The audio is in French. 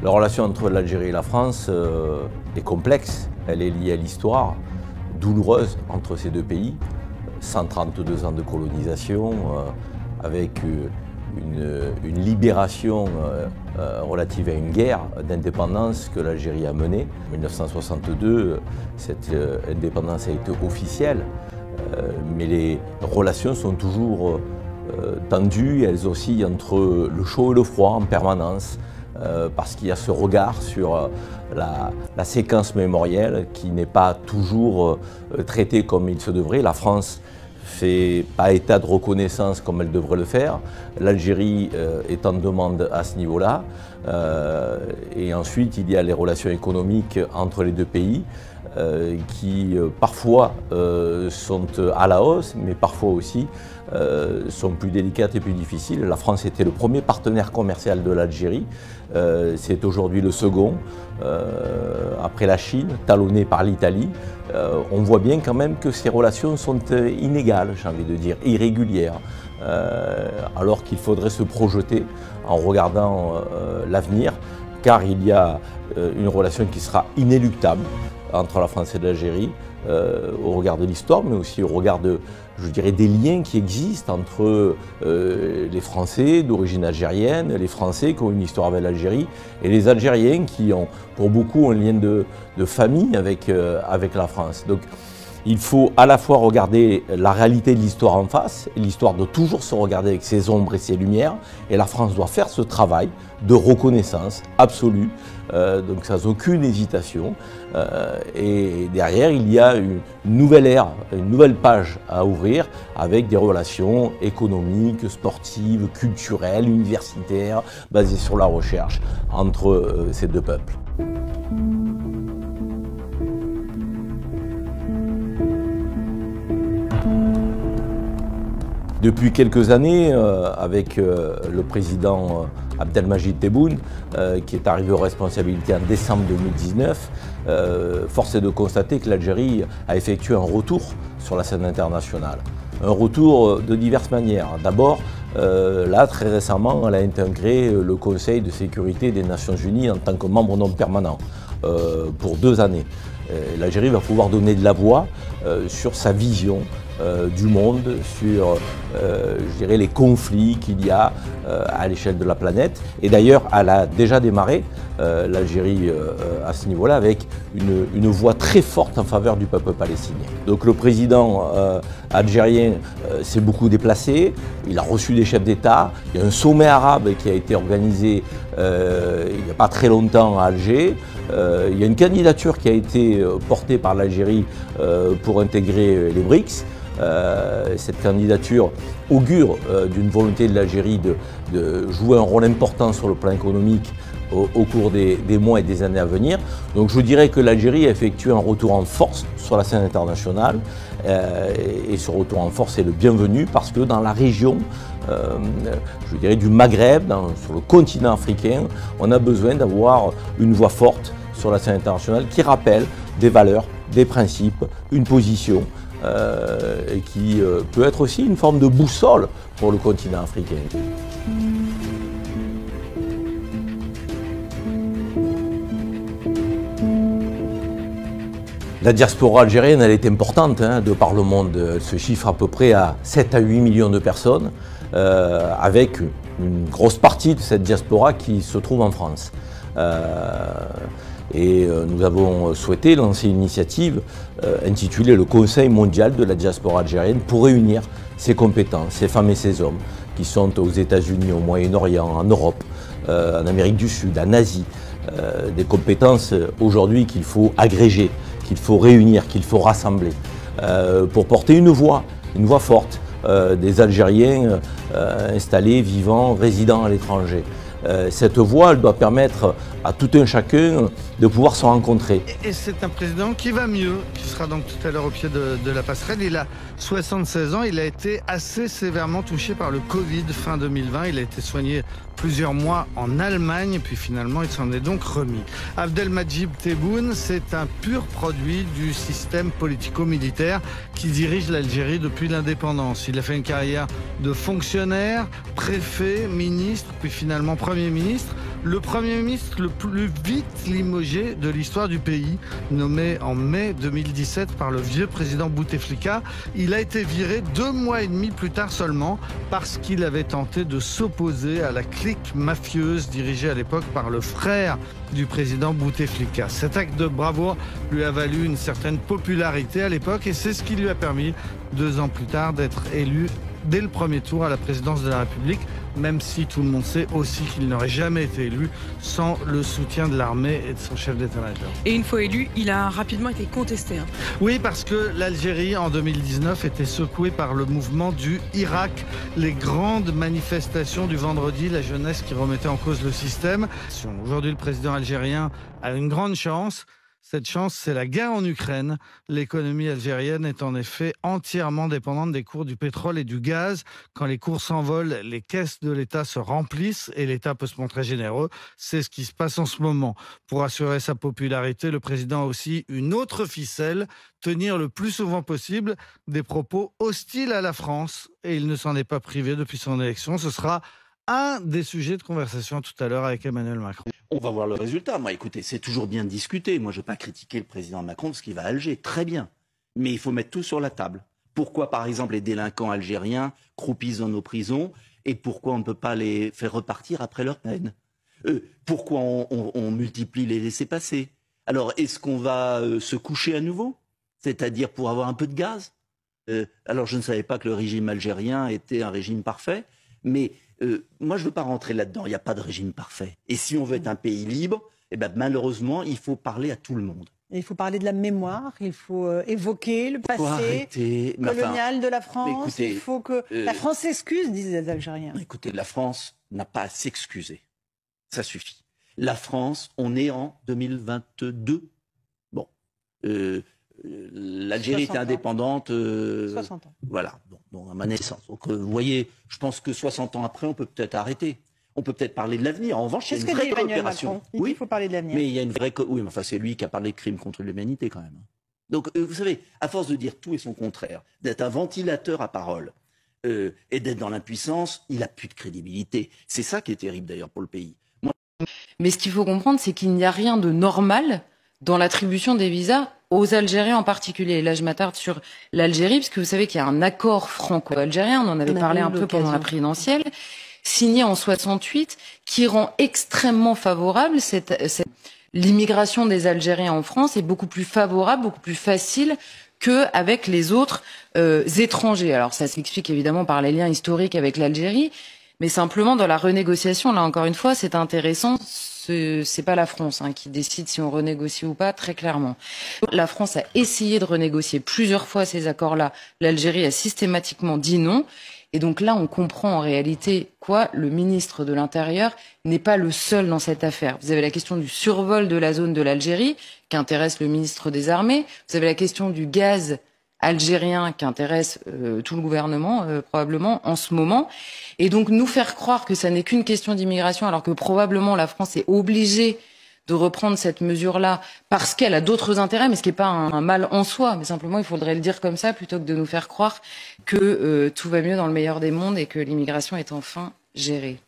La relation entre l'Algérie et la France est complexe. Elle est liée à l'histoire douloureuse entre ces deux pays. 132 ans de colonisation, avec une libération relative à une guerre d'indépendance que l'Algérie a menée. En 1962, cette indépendance a été officielle, mais les relations sont toujours tendues, elles oscillent entre le chaud et le froid en permanence. Parce qu'il y a ce regard sur la séquence mémorielle qui n'est pas toujours traitée comme il se devrait. La France fait pas état de reconnaissance comme elle devrait le faire. L'Algérie est en demande à ce niveau-là. Et ensuite, il y a les relations économiques entre les deux pays qui parfois sont à la hausse, mais parfois aussi sont plus délicates et plus difficiles. La France était le premier partenaire commercial de l'Algérie, c'est aujourd'hui le second, après la Chine, talonné par l'Italie. On voit bien quand même que ces relations sont inégales, j'ai envie de dire, irrégulières, alors qu'il faudrait se projeter en regardant l'avenir, car il y a une relation qui sera inéluctable entre la France et l'Algérie, au regard de l'histoire, mais aussi au regard de, je dirais, des liens qui existent entre les Français d'origine algérienne, les Français qui ont une histoire avec l'Algérie, et les Algériens qui ont, pour beaucoup, un lien de famille avec la France. Donc, il faut à la fois regarder la réalité de l'histoire en face, l'histoire doit toujours se regarder avec ses ombres et ses lumières, et la France doit faire ce travail de reconnaissance absolue, donc sans aucune hésitation. Et derrière, il y a une nouvelle ère, une nouvelle page à ouvrir avec des relations économiques, sportives, culturelles, universitaires, basées sur la recherche entre ces deux peuples. Depuis quelques années, avec le président Abdelmadjid Tebboune, qui est arrivé aux responsabilités en décembre 2019, force est de constater que l'Algérie a effectué un retour sur la scène internationale. Un retour de diverses manières. D'abord, là, très récemment, elle a intégré le Conseil de sécurité des Nations Unies en tant que membre non permanent pour 2 années. L'Algérie va pouvoir donner de la voix sur sa vision du monde, sur je dirais, les conflits qu'il y a à l'échelle de la planète. Et d'ailleurs, elle a déjà démarré, l'Algérie, à ce niveau-là, avec une voix très forte en faveur du peuple palestinien. Donc le président algérien s'est beaucoup déplacé, il a reçu des chefs d'État, il y a un sommet arabe qui a été organisé il n'y a pas très longtemps à Alger. Il y a une candidature qui a été portée par l'Algérie pour intégrer les BRICS. Cette candidature augure d'une volonté de l'Algérie de jouer un rôle important sur le plan économique au cours des mois et des années à venir. Donc je dirais que l'Algérie a effectué un retour en force sur la scène internationale et ce retour en force est le bienvenu parce que dans la région, je dirais du Maghreb, sur le continent africain, on a besoin d'avoir une voix forte sur la scène internationale qui rappelle des valeurs, des principes, une position et qui peut être aussi une forme de boussole pour le continent africain. La diaspora algérienne, elle est importante de par le monde. Elle se chiffre à peu près à 7 à 8 millions de personnes, avec une grosse partie de cette diaspora qui se trouve en France. Et nous avons souhaité lancer une initiative intitulée le Conseil mondial de la diaspora algérienne pour réunir ces compétences, ces femmes et ces hommes qui sont aux États-Unis, au Moyen-Orient, en Europe, en Amérique du Sud, en Asie. Des compétences aujourd'hui qu'il faut agréger, qu'il faut réunir, qu'il faut rassembler pour porter une voix forte des Algériens installés, vivants, résidant à l'étranger. Cette voix, elle doit permettre à tout un chacun de pouvoir se rencontrer. Et c'est un président qui va mieux, qui sera donc tout à l'heure au pied de la passerelle. Il a 76 ans, il a été assez sévèrement touché par le Covid fin 2020. Il a été soigné plusieurs mois en Allemagne, puis finalement il s'en est donc remis. Abdelmadjid Tebboune, c'est un pur produit du système politico-militaire qui dirige l'Algérie depuis l'indépendance. Il a fait une carrière de fonctionnaire, préfet, ministre, puis finalement Premier ministre. le Premier ministre le plus vite limogé de l'histoire du pays, nommé en mai 2017 par le vieux président Bouteflika. Il a été viré 2 mois et demi plus tard seulement parce qu'il avait tenté de s'opposer à la clique mafieuse dirigée à l'époque par le frère du président Bouteflika. Cet acte de bravoure lui a valu une certaine popularité à l'époque et c'est ce qui lui a permis, 2 ans plus tard, d'être élu dès le premier tour à la présidence de la République, même si tout le monde sait aussi qu'il n'aurait jamais été élu sans le soutien de l'armée et de son chef d'état-major. Et une fois élu, il a rapidement été contesté. Oui, parce que l'Algérie, en 2019, était secouée par le mouvement du Irak. Les grandes manifestations du vendredi, la jeunesse qui remettait en cause le système. Aujourd'hui, le président algérien a une grande chance. Cette chance, c'est la guerre en Ukraine. L'économie algérienne est en effet entièrement dépendante des cours du pétrole et du gaz. Quand les cours s'envolent, les caisses de l'État se remplissent et l'État peut se montrer généreux. C'est ce qui se passe en ce moment. Pour assurer sa popularité, le président a aussi une autre ficelle, tenir le plus souvent possible des propos hostiles à la France. Et il ne s'en est pas privé depuis son élection. Ce sera un des sujets de conversation tout à l'heure avec Emmanuel Macron. On va voir le résultat. Moi, écoutez, c'est toujours bien de discuter. Moi, je ne vais pas critiquer le président Macron parce qu'il va à Alger. Très bien. Mais il faut mettre tout sur la table. Pourquoi, par exemple, les délinquants algériens croupissent dans nos prisons et pourquoi on ne peut pas les faire repartir après leur peine? Pourquoi on multiplie les laissez-passer? Alors, est-ce qu'on va se coucher à nouveau? C'est-à-dire pour avoir un peu de gaz? Alors, je ne savais pas que le régime algérien était un régime parfait, mais... moi, je ne veux pas rentrer là-dedans. Il n'y a pas de régime parfait. Et si on veut être un pays libre, eh ben, malheureusement, il faut parler à tout le monde. Il faut parler de la mémoire, il faut évoquer le passé colonial de la France. Écoutez, il faut que la France s'excuse, disent les Algériens. Écoutez, la France n'a pas à s'excuser. Ça suffit. La France, on est en 2022. Bon. L'Algérie était indépendante. 60 ans. Voilà, à ma naissance. Donc, vous voyez, je pense que 60 ans après, on peut peut-être arrêter. On peut peut-être parler de l'avenir. En revanche, il y a une vraie coopération. Oui, il faut parler de l'avenir. Mais il y a une vraie. Oui, mais enfin, c'est lui qui a parlé de crimes contre l'humanité, quand même. Donc, vous savez, à force de dire tout et son contraire, d'être un ventilateur à parole et d'être dans l'impuissance, il n'a plus de crédibilité. C'est ça qui est terrible, d'ailleurs, pour le pays. Mais ce qu'il faut comprendre, c'est qu'il n'y a rien de normal dans l'attribution des visas aux Algériens en particulier. Et là, je m'attarde sur l'Algérie, parce que vous savez qu'il y a un accord franco-algérien, on en avait parlé un peu pendant la présidentielle, signé en 68, qui rend extrêmement favorable l'immigration des Algériens en France est beaucoup plus favorable, beaucoup plus facile qu'avec les autres étrangers. Alors ça s'explique évidemment par les liens historiques avec l'Algérie, mais simplement dans la renégociation, là encore une fois, c'est intéressant. C'est pas la France qui décide si on renégocie ou pas, très clairement. La France a essayé de renégocier plusieurs fois ces accords-là. L'Algérie a systématiquement dit non. Et donc là, on comprend en réalité quoi? Le ministre de l'Intérieur n'est pas le seul dans cette affaire. Vous avez la question du survol de la zone de l'Algérie, qui intéresse le ministre des Armées. Vous avez la question du gaz algérien qui intéresse tout le gouvernement probablement en ce moment. Et donc nous faire croire que ça n'est qu'une question d'immigration alors que probablement la France est obligée de reprendre cette mesure-là parce qu'elle a d'autres intérêts, mais ce qui n'est pas un mal en soi, mais simplement il faudrait le dire comme ça plutôt que de nous faire croire que tout va mieux dans le meilleur des mondes et que l'immigration est enfin gérée.